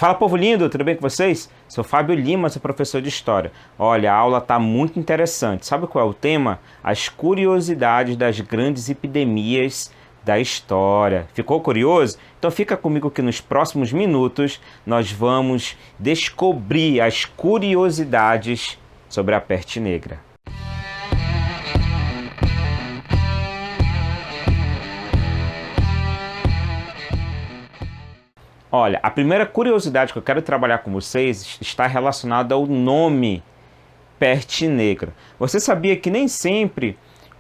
Fala, povo lindo, tudo bem com vocês? Sou Fábio Lima, sou professor de História. Olha, a aula está muito interessante. Sabe qual é o tema? As curiosidades das grandes epidemias da história. Ficou curioso? Então fica comigo que nos próximos minutos nós vamos descobrir as curiosidades sobre a peste negra. Olha, a primeira curiosidade que eu quero trabalhar com vocês está relacionada ao nome peste negra. Você sabia que nem sempre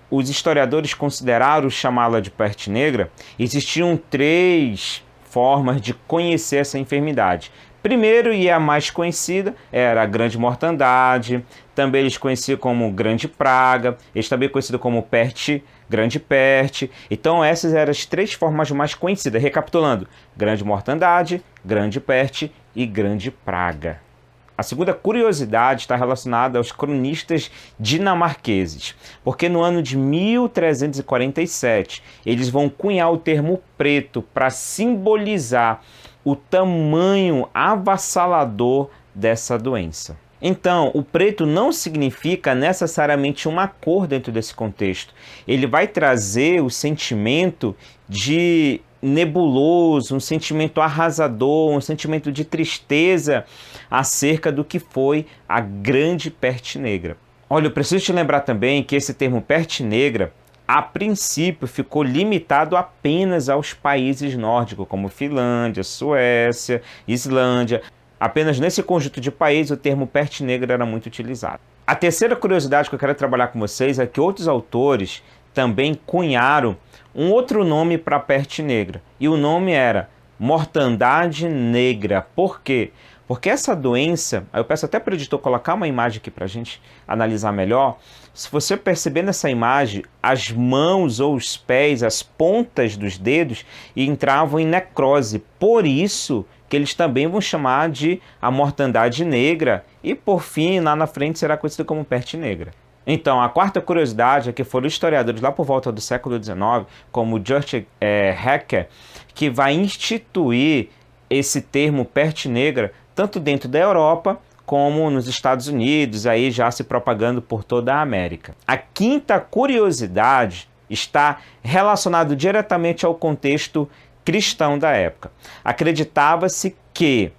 os historiadores consideraram chamá-la de peste negra? Existiam três formas de conhecer essa enfermidade. Primeiro, e a mais conhecida, era a grande mortandade, também eles conheciam como grande praga, eles também conheciam como peste, grande peste. Então essas eram as três formas mais conhecidas. Recapitulando, grande mortandade, grande peste e grande praga. A segunda curiosidade está relacionada aos cronistas dinamarqueses, porque no ano de 1347 eles vão cunhar o termo preto para simbolizar o tamanho avassalador dessa doença. Então, o preto não significa necessariamente uma cor dentro desse contexto. Ele vai trazer o sentimento de nebuloso, um sentimento arrasador, um sentimento de tristeza acerca do que foi a grande peste negra. Olha, eu preciso te lembrar também que esse termo peste negra, a princípio, ficou limitado apenas aos países nórdicos, como Finlândia, Suécia, Islândia. Apenas nesse conjunto de países o termo peste negra era muito utilizado. A terceira curiosidade que eu quero trabalhar com vocês é que outros autores também cunharam um outro nome para a peste negra. E o nome era mortandade negra. Por quê? Porque essa doença, eu peço até para o editor colocar uma imagem aqui para a gente analisar melhor. Se você perceber nessa imagem, as mãos ou os pés, as pontas dos dedos entravam em necrose. Por isso que eles também vão chamar de a mortandade negra e, por fim, lá na frente será conhecido como peste negra. Então, a quarta curiosidade é que foram historiadores lá por volta do século XIX, como George Hacker, que vai instituir esse termo peste negra tanto dentro da Europa como nos Estados Unidos, aí já se propagando por toda a América. A quinta curiosidade está relacionada diretamente ao contexto cristão da época. Acreditava-se que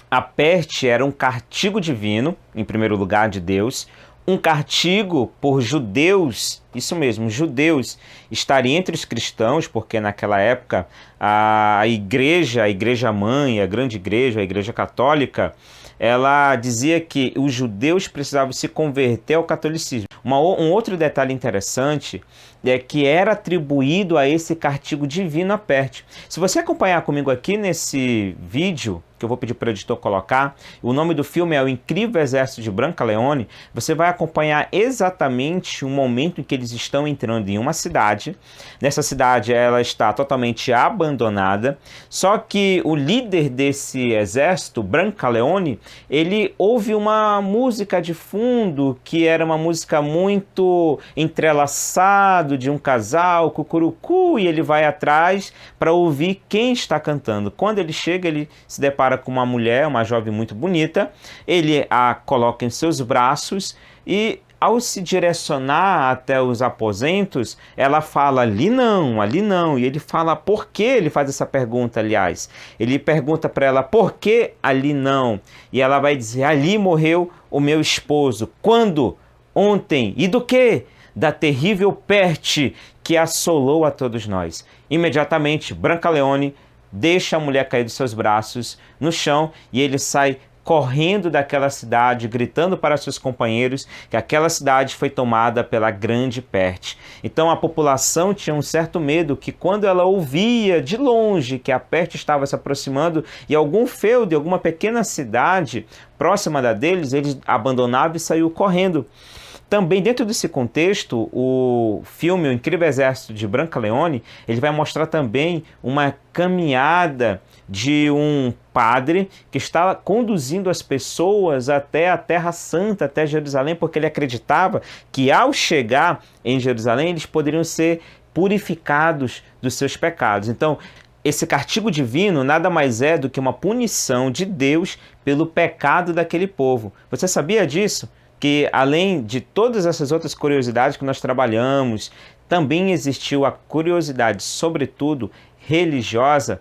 a peste era um castigo divino, em primeiro lugar, de Deus, um castigo por judeus, isso mesmo, judeus estarem entre os cristãos, porque naquela época a igreja mãe, a grande igreja, a igreja católica, ela dizia que os judeus precisavam se converter ao catolicismo. Um outro detalhe interessante é que era atribuído a esse castigo divino a peste. Se você acompanhar comigo aqui nesse vídeo, que eu vou pedir para o editor colocar, o nome do filme é O Incrível Exército de Brancaleone, você vai acompanhar exatamente o momento em que eles estão entrando em uma cidade. Nessa cidade ela está totalmente abandonada, só que o líder desse exército, Brancaleone, ele ouve uma música de fundo, que era uma música muito entrelaçada, de um casal, cucurucu, e ele vai atrás para ouvir quem está cantando. Quando ele chega, ele se depara com uma mulher, uma jovem muito bonita, ele a coloca em seus braços e, ao se direcionar até os aposentos, ela fala, ali não, e ele fala por que, ele faz essa pergunta, aliás, ele pergunta para ela, por que ali não? E ela vai dizer, ali morreu o meu esposo. Quando? Ontem. E do quê? Da terrível peste que assolou a todos nós. Imediatamente, Brancaleone deixa a mulher cair dos seus braços no chão e ele sai correndo daquela cidade, gritando para seus companheiros que aquela cidade foi tomada pela grande peste. Então a população tinha um certo medo que, quando ela ouvia de longe que a peste estava se aproximando e algum feudo, alguma pequena cidade próxima da deles, eles abandonavam e saíam correndo. Também dentro desse contexto, o filme O Incrível Exército de Brancaleone, ele vai mostrar também uma caminhada de um padre que está conduzindo as pessoas até a Terra Santa, até Jerusalém, porque ele acreditava que, ao chegar em Jerusalém, eles poderiam ser purificados dos seus pecados. Então, esse castigo divino nada mais é do que uma punição de Deus pelo pecado daquele povo. Você sabia disso? Que além de todas essas outras curiosidades que nós trabalhamos, também existiu a curiosidade, sobretudo religiosa.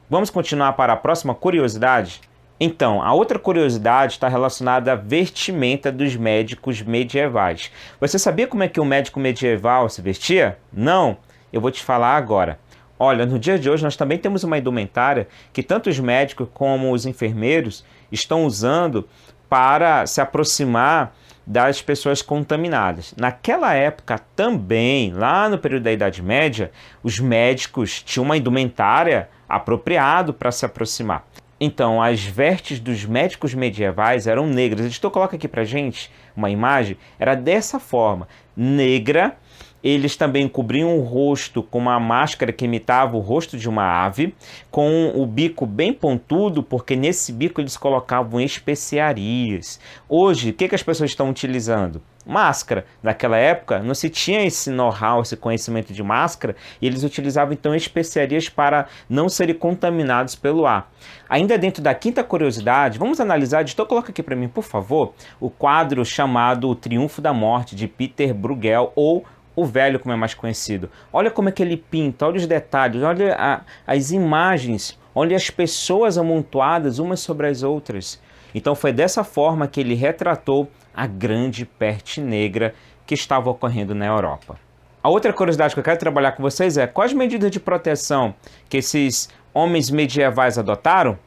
Vamos continuar para a próxima curiosidade? Então, a outra curiosidade está relacionada à vestimenta dos médicos medievais. Você sabia como é que um médico medieval se vestia? Não? Eu vou te falar agora. Olha, no dia de hoje nós também temos uma indumentária que tanto os médicos como os enfermeiros estão usando para se aproximar das pessoas contaminadas. Naquela época também, lá no período da Idade Média, os médicos tinham uma indumentária apropriada para se aproximar. Então, as vestes dos médicos medievais eram negras. O editor coloca aqui para gente uma imagem, era dessa forma, negra. Eles também cobriam o rosto com uma máscara que imitava o rosto de uma ave, com o bico bem pontudo, porque nesse bico eles colocavam especiarias. Hoje, o que as pessoas estão utilizando? Máscara. Naquela época não se tinha esse know-how, esse conhecimento de máscara, e eles utilizavam então especiarias para não serem contaminados pelo ar. Ainda dentro da quinta curiosidade, vamos analisar, editor, coloca aqui para mim, por favor, o quadro chamado O Triunfo da Morte, de Peter Bruegel, ou O Velho, como é mais conhecido. Olha como é que ele pinta, olha os detalhes, olha as imagens, olha as pessoas amontoadas umas sobre as outras. Então foi dessa forma que ele retratou a grande peste negra que estava ocorrendo na Europa. A outra curiosidade que eu quero trabalhar com vocês é quais medidas de proteção que esses homens medievais adotaram?